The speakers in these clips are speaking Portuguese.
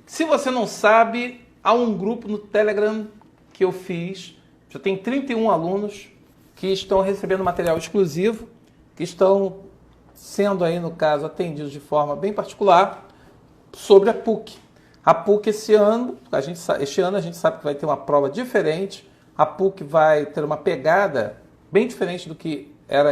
Se você não sabe, há um grupo no Telegram que eu fiz, já tem 31 alunos que estão recebendo material exclusivo, que estão sendo aí, no caso, atendidos de forma bem particular sobre a PUC. A PUC este ano a gente sabe que vai ter uma prova diferente, a PUC vai ter uma pegada bem diferente do que era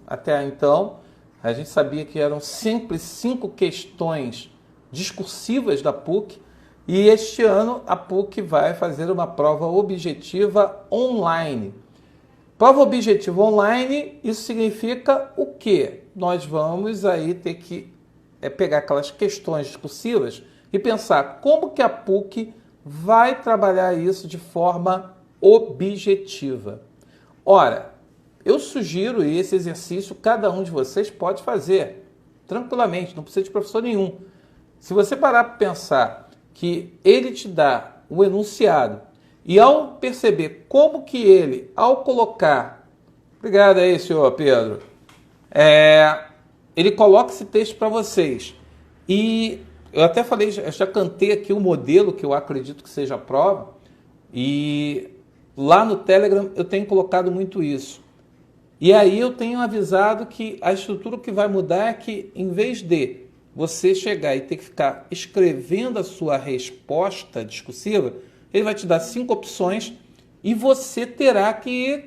até então. A gente sabia que eram sempre 5 questões discursivas da PUC, e este ano a PUC vai fazer uma prova objetiva online. Prova objetiva online, isso significa o quê? Nós vamos aí ter que pegar aquelas questões discursivas e pensar como que a PUC vai trabalhar isso de forma objetiva. Ora, eu sugiro esse exercício, cada um de vocês pode fazer tranquilamente, não precisa de professor nenhum. Se você parar para pensar que ele te dá o enunciado e ao perceber como que ele, ao colocar... Obrigado aí, senhor Pedro. Ele coloca esse texto para vocês. E eu até falei, já cantei aqui o modelo que eu acredito que seja a prova. E lá no Telegram eu tenho colocado muito isso. E aí eu tenho avisado que a estrutura que vai mudar é que, em vez de você chegar e ter que ficar escrevendo a sua resposta discursiva, ele vai te dar 5 opções e você terá que,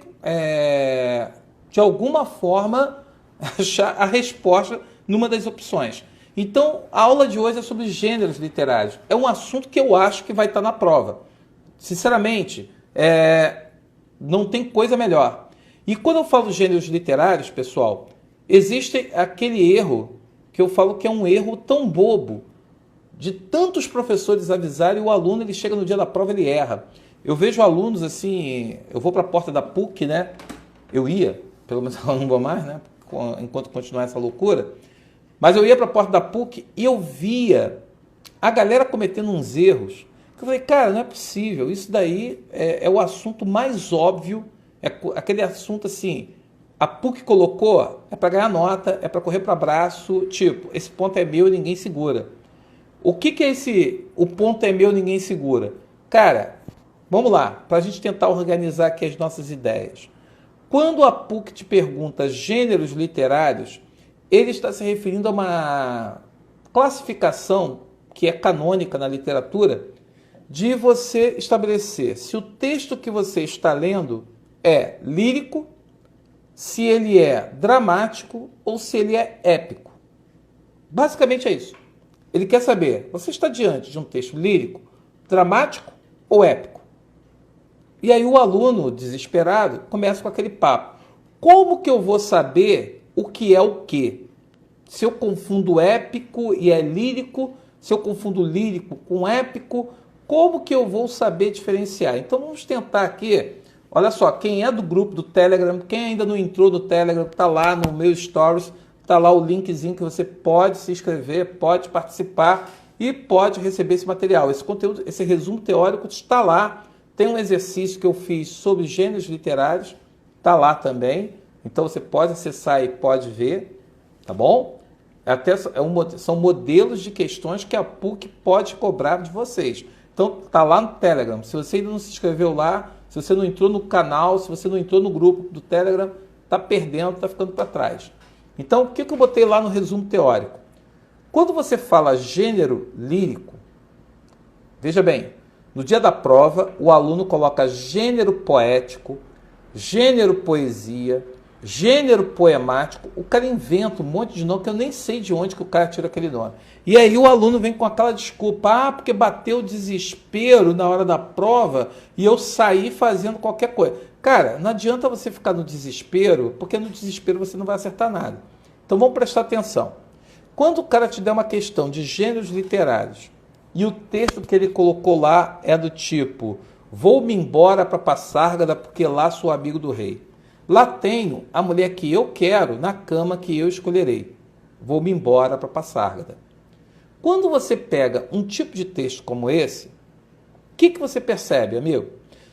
de alguma forma, achar a resposta numa das opções. Então, a aula de hoje é sobre gêneros literários. É um assunto que eu acho que vai estar na prova. Sinceramente, não tem coisa melhor. E quando eu falo gêneros literários, pessoal, existe aquele erro que eu falo que é um erro tão bobo, de tantos professores avisarem, o aluno ele chega no dia da prova, ele erra. Eu vejo alunos assim, eu vou para a porta da PUC, né? Eu ia, pelo menos eu não vou mais, né? Enquanto continuar essa loucura. Mas eu ia para a porta da PUC e eu via a galera cometendo uns erros. Eu falei, cara, não é possível. Isso daí é o assunto mais óbvio. É aquele assunto assim, a PUC colocou, é para ganhar nota, é para correr para abraço, tipo, esse ponto é meu e ninguém segura. O que é o ponto é meu e ninguém segura? Cara, vamos lá, para a gente tentar organizar aqui as nossas ideias. Quando a PUC te pergunta gêneros literários, ele está se referindo a uma classificação que é canônica na literatura, de você estabelecer se o texto que você está lendo é lírico, se ele é dramático ou se ele é épico. Basicamente é isso. Ele quer saber, você está diante de um texto lírico, dramático ou épico? E aí o aluno, desesperado, começa com aquele papo. Como que eu vou saber o que é o quê? Se eu confundo épico e é lírico, se eu confundo lírico com épico, como que eu vou saber diferenciar? Então vamos tentar aqui. Olha só, quem é do grupo do Telegram, quem ainda não entrou no Telegram, está lá no meu Stories, está lá o linkzinho que você pode se inscrever, pode participar e pode receber esse material. Esse conteúdo, esse resumo teórico está lá. Tem um exercício que eu fiz sobre gêneros literários, está lá também. Então você pode acessar e pode ver, tá bom? São modelos de questões que a PUC pode cobrar de vocês. Então está lá no Telegram. Se você ainda não se inscreveu lá, se você não entrou no canal, se você não entrou no grupo do Telegram, está perdendo, está ficando para trás. Então, o que eu botei lá no resumo teórico? Quando você fala gênero lírico, veja bem, no dia da prova, o aluno coloca gênero poético, gênero poesia, gênero poemático. O cara inventa um monte de nome que eu nem sei de onde que o cara tira aquele nome. E aí o aluno vem com aquela desculpa, porque bateu o desespero na hora da prova e eu saí fazendo qualquer coisa. Cara, não adianta você ficar no desespero, porque no desespero você não vai acertar nada. Então vamos prestar atenção. Quando o cara te der uma questão de gêneros literários e o texto que ele colocou lá é do tipo, vou-me embora para Passárgada porque lá sou amigo do rei. Lá tenho a mulher que eu quero na cama que eu escolherei. Vou-me embora para Passárgada. Quando você pega um tipo de texto como esse, o que você percebe, amigo?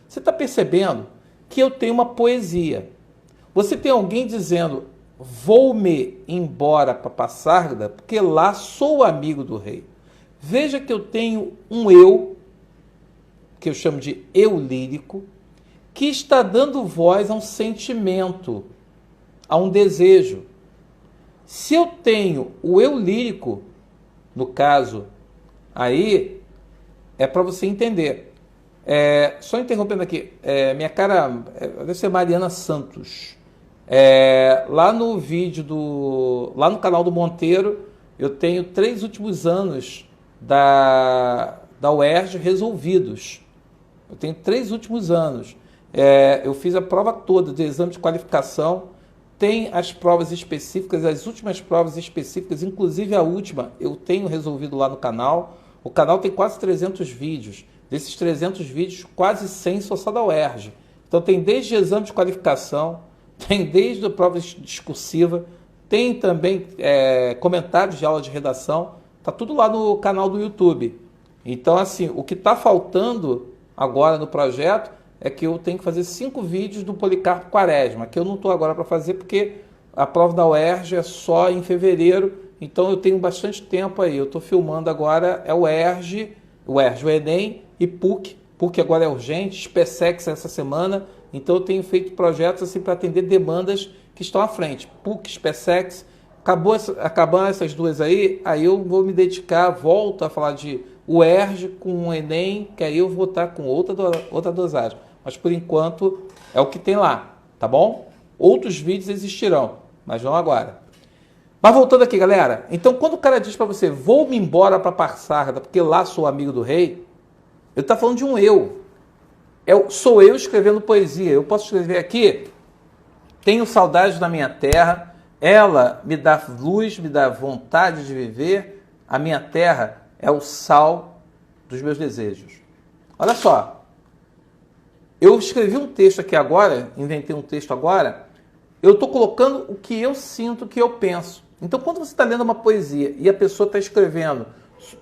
Você está percebendo que eu tenho uma poesia. Você tem alguém dizendo, vou-me embora para Passárgada porque lá sou amigo do rei. Veja que eu tenho um eu, que eu chamo de eu lírico, que está dando voz a um sentimento, a um desejo. Se eu tenho o eu lírico, no caso, aí é para você entender. Só interrompendo aqui, minha cara deve ser Mariana Santos. Lá no vídeo lá no canal do Monteiro, eu tenho 3 últimos anos da UERJ resolvidos. Eu tenho 3 últimos anos. Eu fiz a prova toda de exame de qualificação. Tem as provas específicas, as últimas provas específicas, inclusive a última, eu tenho resolvido lá no canal. O canal tem quase 300 vídeos. Desses 300 vídeos, quase 100 são só da UERJ. Então tem desde exame de qualificação, tem desde a prova discursiva, tem também comentários de aula de redação. Está tudo lá no canal do YouTube. Então, assim, o que está faltando agora no projeto é que eu tenho que fazer 5 vídeos do Policarpo Quaresma, que eu não estou agora para fazer porque a prova da UERJ é só em fevereiro, então eu tenho bastante tempo aí. Eu estou filmando agora, o UERJ, o Enem e PUC. PUC agora é urgente, SpaceX essa semana, então eu tenho feito projetos assim para atender demandas que estão à frente. PUC, SpaceX, acabando essas duas aí eu vou me dedicar, volto a falar de UERJ com o Enem, que aí eu vou estar com outra dosagem. Mas por enquanto é o que tem lá, tá bom? Outros vídeos existirão, mas não agora. Mas voltando aqui, galera. Então, quando o cara diz para você, vou-me embora para Parsarda, porque lá sou amigo do rei, ele está falando de um eu. Sou eu escrevendo poesia. Eu posso escrever aqui, tenho saudades da minha terra, ela me dá luz, me dá vontade de viver, a minha terra é o sal dos meus desejos. Olha só. Eu escrevi um texto aqui agora, inventei um texto agora, eu estou colocando o que eu sinto, o que eu penso. Então, quando você está lendo uma poesia e a pessoa está escrevendo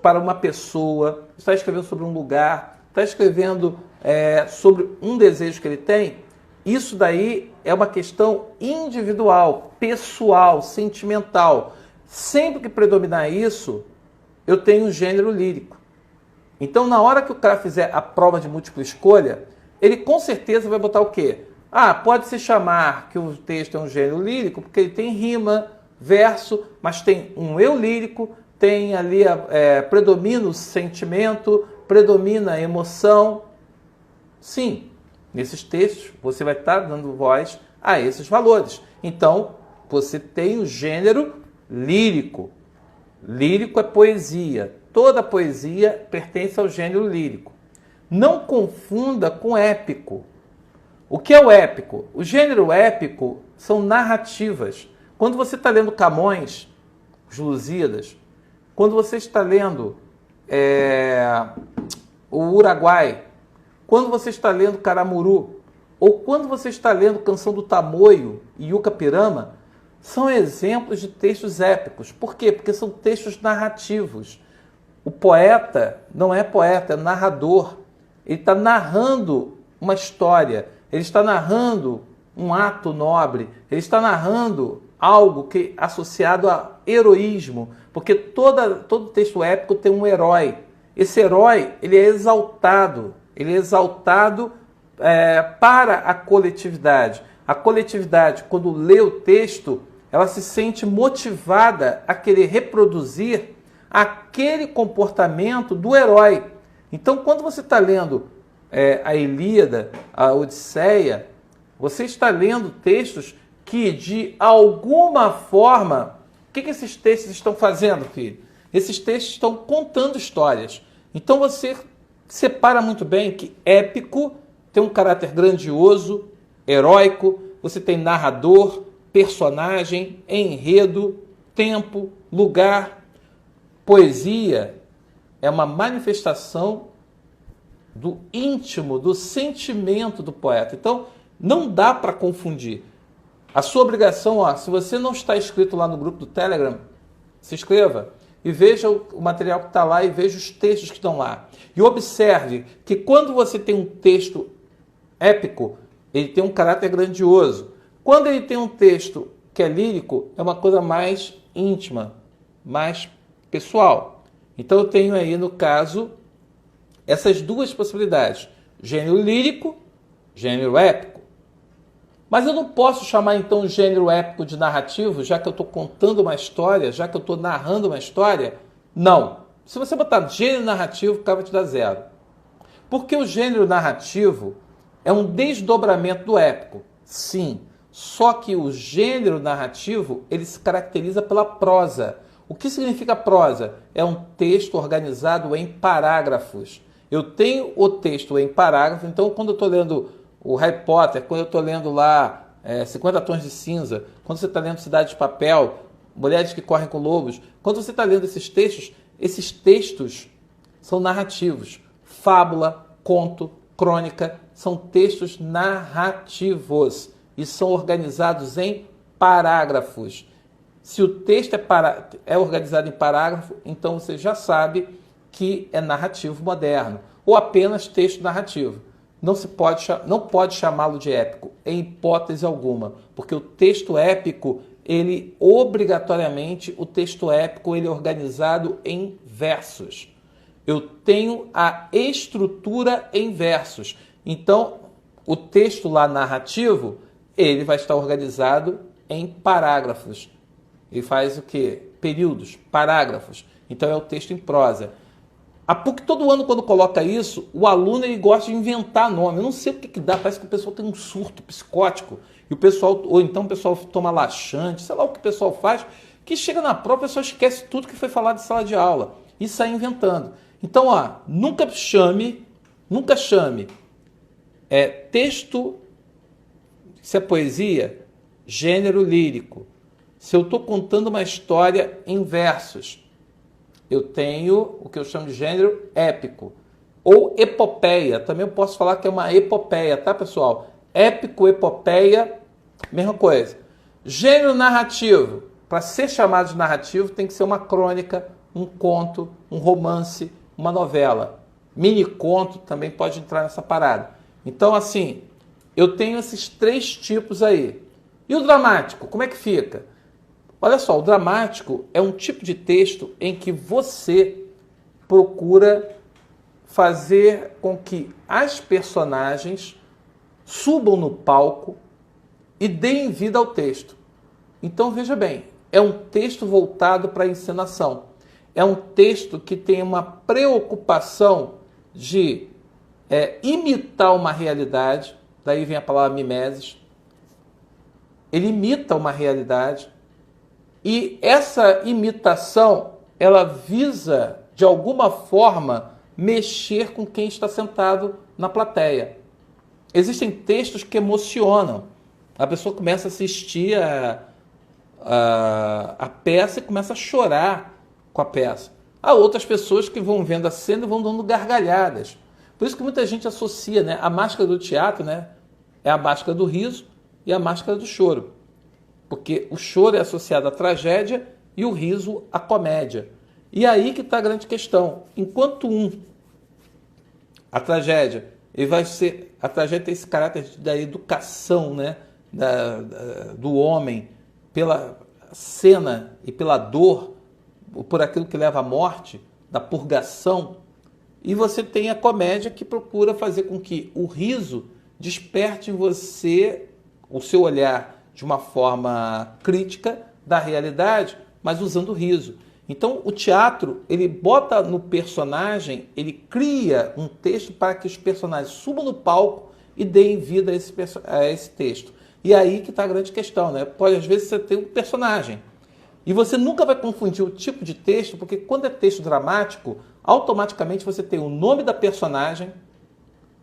para uma pessoa, está escrevendo sobre um lugar, está escrevendo sobre um desejo que ele tem, isso daí é uma questão individual, pessoal, sentimental. Sempre que predominar isso, eu tenho um gênero lírico. Então, na hora que o cara fizer a prova de múltipla escolha, ele com certeza vai botar o quê? Pode-se chamar que o texto é um gênero lírico, porque ele tem rima, verso, mas tem um eu lírico, tem ali, predomina o sentimento, predomina a emoção. Sim, nesses textos você vai estar dando voz a esses valores. Então, você tem o gênero lírico. Lírico é poesia. Toda poesia pertence ao gênero lírico. Não confunda com épico. O que é o épico? O gênero épico são narrativas. Quando você está lendo Camões, os Lusíadas, quando você está lendo o Uruguai, quando você está lendo Caramuru, ou quando você está lendo Canção do Tamoio e Yuca Pirama, são exemplos de textos épicos. Por quê? Porque são textos narrativos. O poeta não é poeta, é narrador. Ele está narrando uma história, ele está narrando um ato nobre, ele está narrando algo que é associado a heroísmo, porque todo texto épico tem um herói. Esse herói, ele é exaltado para a coletividade. A coletividade, quando lê o texto, ela se sente motivada a querer reproduzir aquele comportamento do herói. Então, quando você está lendo a Ilíada, a Odisseia, você está lendo textos que, de alguma forma, o que esses textos estão fazendo, filho? Esses textos estão contando histórias. Então, você separa muito bem que épico tem um caráter grandioso, heróico, você tem narrador, personagem, enredo, tempo, lugar. Poesia é uma manifestação do íntimo, do sentimento do poeta. Então, não dá para confundir. A sua obrigação, se você não está inscrito lá no grupo do Telegram, se inscreva e veja o material que está lá e veja os textos que estão lá. E observe que quando você tem um texto épico, ele tem um caráter grandioso. Quando ele tem um texto que é lírico, é uma coisa mais íntima, mais pessoal. Então eu tenho aí, no caso, essas duas possibilidades. Gênero lírico, gênero épico. Mas eu não posso chamar então o gênero épico de narrativo, já que eu estou contando uma história, já que eu estou narrando uma história? Não. Se você botar gênero narrativo, o cara vai te dar 0. Porque o gênero narrativo é um desdobramento do épico. Sim. Só que o gênero narrativo, ele se caracteriza pela prosa. O que significa prosa? É um texto organizado em parágrafos. Eu tenho o texto em parágrafos, então quando eu estou lendo o Harry Potter, quando eu estou lendo lá 50 Tons de Cinza, quando você está lendo Cidade de Papel, Mulheres que Correm com Lobos, quando você está lendo esses textos são narrativos. Fábula, conto, crônica, são textos narrativos e são organizados em parágrafos. Se o texto é organizado em parágrafo, então você já sabe que é narrativo moderno, ou apenas texto narrativo. Não pode chamá-lo de épico, em hipótese alguma, porque o texto épico, obrigatoriamente, ele é organizado em versos. Eu tenho a estrutura em versos. Então, o texto lá narrativo, ele vai estar organizado em parágrafos. Ele faz o quê? Períodos, parágrafos. Então, é o texto em prosa. A PUC, todo ano, quando coloca isso, o aluno ele gosta de inventar nome. Eu não sei o que dá, parece que o pessoal tem um surto psicótico. E o pessoal, ou então o pessoal toma laxante, sei lá o que o pessoal faz, que chega na prova, o pessoal esquece tudo que foi falado em sala de aula e sai inventando. Então, nunca chame texto, se é poesia, gênero lírico. Se eu estou contando uma história em versos, eu tenho o que eu chamo de gênero épico. Ou epopeia, também eu posso falar que é uma epopeia, tá, pessoal? Épico, epopeia, mesma coisa. Gênero narrativo, para ser chamado de narrativo, tem que ser uma crônica, um conto, um romance, uma novela. Mini conto também pode entrar nessa parada. Então, assim, eu tenho esses 3 tipos aí. E o dramático, como é que fica? Olha só, o dramático é um tipo de texto em que você procura fazer com que as personagens subam no palco e deem vida ao texto. Então, veja bem, é um texto voltado para a encenação. É um texto que tem uma preocupação de imitar uma realidade, daí vem a palavra mimesis. Ele imita uma realidade e essa imitação, ela visa, de alguma forma, mexer com quem está sentado na plateia. Existem textos que emocionam. A pessoa começa a assistir a peça e começa a chorar com a peça. Há outras pessoas que vão vendo a cena e vão dando gargalhadas. Por isso que muita gente associa, né, a máscara do teatro, né, é a máscara do riso e a máscara do choro. Porque o choro é associado à tragédia e o riso à comédia. E aí que está a grande questão. Enquanto a tragédia tem esse caráter da educação, né, do homem pela cena e pela dor, por aquilo que leva à morte, da purgação. E você tem a comédia que procura fazer com que o riso desperte em você o seu olhar de uma forma crítica da realidade, mas usando o riso. Então, o teatro, ele bota no personagem, ele cria um texto para que os personagens subam no palco e deem vida a esse texto. E aí que está a grande questão, né? Pode, às vezes, você ter um personagem. E você nunca vai confundir o tipo de texto, porque quando é texto dramático, automaticamente você tem o nome da personagem,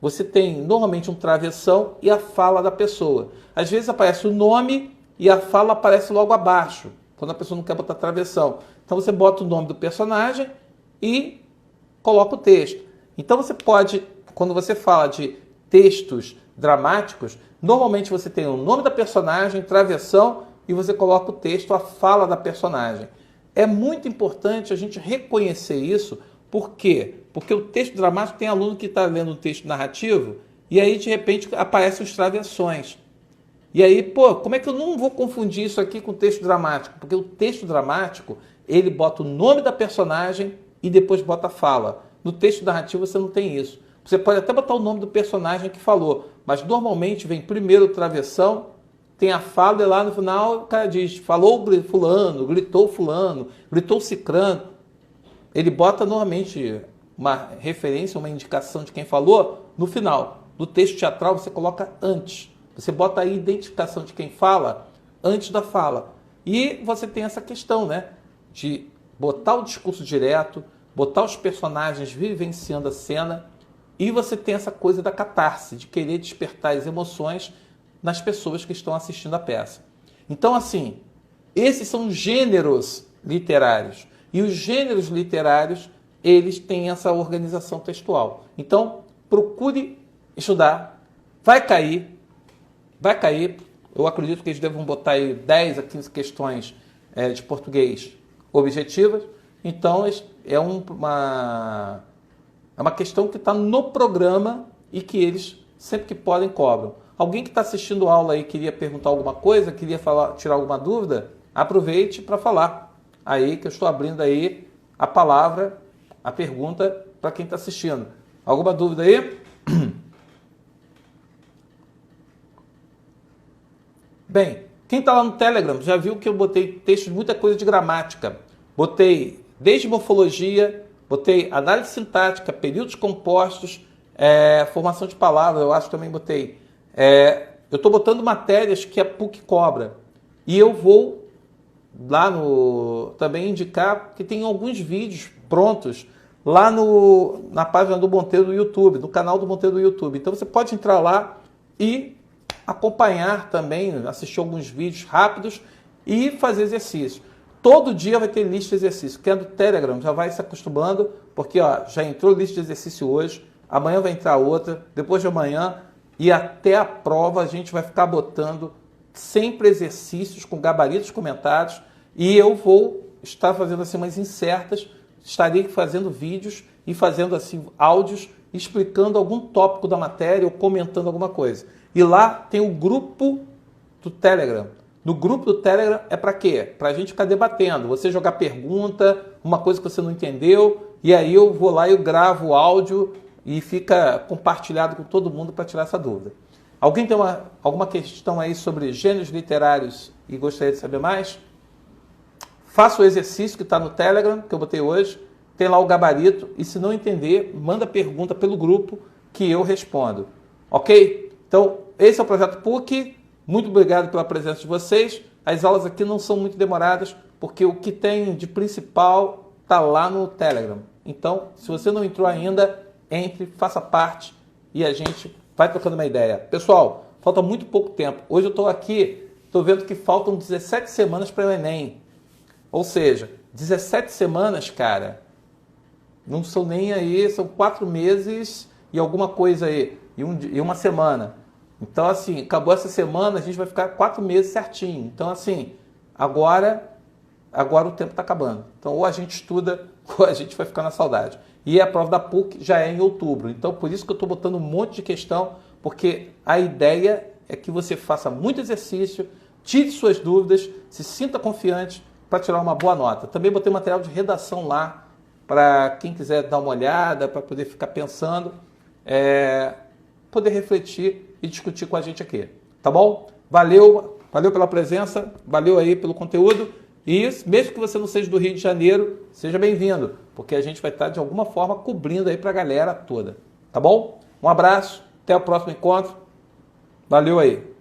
você tem normalmente um travessão e a fala da pessoa. Às vezes aparece o nome e a fala aparece logo abaixo, quando a pessoa não quer botar travessão. Então você bota o nome do personagem e coloca o texto. Então você pode, quando você fala de textos dramáticos, normalmente você tem o nome da personagem, travessão e você coloca o texto, a fala da personagem. É muito importante a gente reconhecer isso. Por quê? Porque o texto dramático tem aluno que está lendo um texto narrativo e aí, de repente, aparecem os travessões. E aí, como é que eu não vou confundir isso aqui com o texto dramático? Porque o texto dramático, ele bota o nome da personagem e depois bota a fala. No texto narrativo você não tem isso. Você pode até botar o nome do personagem que falou, mas normalmente vem primeiro o travessão, tem a fala e lá no final o cara diz, falou fulano, gritou cicrano. Ele bota normalmente uma referência, uma indicação de quem falou no final. No texto teatral você coloca antes. Você bota a identificação de quem fala antes da fala. E você tem essa questão, né? De botar o discurso direto, botar os personagens vivenciando a cena, e você tem essa coisa da catarse, de querer despertar as emoções nas pessoas que estão assistindo a peça. Então, assim, esses são gêneros literários. E os gêneros literários, eles têm essa organização textual. Então, procure estudar. Vai cair. Eu acredito que eles devam botar aí 10 a 15 questões de português objetivas. Então, é uma questão que está no programa e que eles, sempre que podem, cobram. Alguém que está assistindo a aula aí queria perguntar alguma coisa, queria tirar alguma dúvida, aproveite para falar. Aí que eu estou abrindo aí a palavra, a pergunta para quem está assistindo. Alguma dúvida aí? Bem, quem está lá no Telegram já viu que eu botei textos, muita coisa de gramática. Botei desde morfologia, botei análise sintática, períodos compostos, formação de palavras, eu acho que também botei. Eu estou botando matérias que a PUC cobra. E eu vou lá também indicar que tem alguns vídeos prontos lá na página do Monteiro do YouTube, no canal do Monteiro do YouTube. Então você pode entrar lá e acompanhar também, assistir alguns vídeos rápidos e fazer exercício. Todo dia vai ter lista de exercício. Quem é do Telegram já vai se acostumando, porque já entrou lista de exercício hoje, amanhã vai entrar outra, depois de amanhã, e até a prova a gente vai ficar botando sempre exercícios com gabaritos comentados, e eu vou estar fazendo assim umas insertas, estarei fazendo vídeos e fazendo assim áudios explicando algum tópico da matéria ou comentando alguma coisa. E lá tem o grupo do Telegram. No grupo do Telegram é para quê? Para a gente ficar debatendo, você jogar pergunta, uma coisa que você não entendeu, e aí eu vou lá e eu gravo o áudio e fica compartilhado com todo mundo para tirar essa dúvida. Alguém tem alguma questão aí sobre gêneros literários e gostaria de saber mais? Faça o exercício que está no Telegram, que eu botei hoje, tem lá o gabarito, e se não entender, manda pergunta pelo grupo que eu respondo. Ok? Então, esse é o Projeto PUC. Muito obrigado pela presença de vocês. As aulas aqui não são muito demoradas, porque o que tem de principal está lá no Telegram. Então, se você não entrou ainda, entre, faça parte e a gente vai trocando uma ideia. Pessoal, falta muito pouco tempo. Hoje eu estou aqui, estou vendo que faltam 17 semanas para o Enem. Ou seja, 17 semanas, cara, não são nem aí, são 4 meses e alguma coisa aí, e uma semana. Então, assim, acabou essa semana, a gente vai ficar 4 meses certinho. Então, assim, agora o tempo está acabando. Então, ou a gente estuda, ou a gente vai ficar na saudade. E a prova da PUC já é em outubro. Então, por isso que eu estou botando um monte de questão, porque a ideia é que você faça muito exercício, tire suas dúvidas, se sinta confiante para tirar uma boa nota. Também botei material de redação lá, para quem quiser dar uma olhada, para poder ficar pensando, poder refletir e discutir com a gente aqui. Tá bom? Valeu pela presença, valeu aí pelo conteúdo. E mesmo que você não seja do Rio de Janeiro, seja bem-vindo, porque a gente vai estar de alguma forma cobrindo aí para a galera toda. Tá bom? Um abraço, até o próximo encontro. Valeu aí.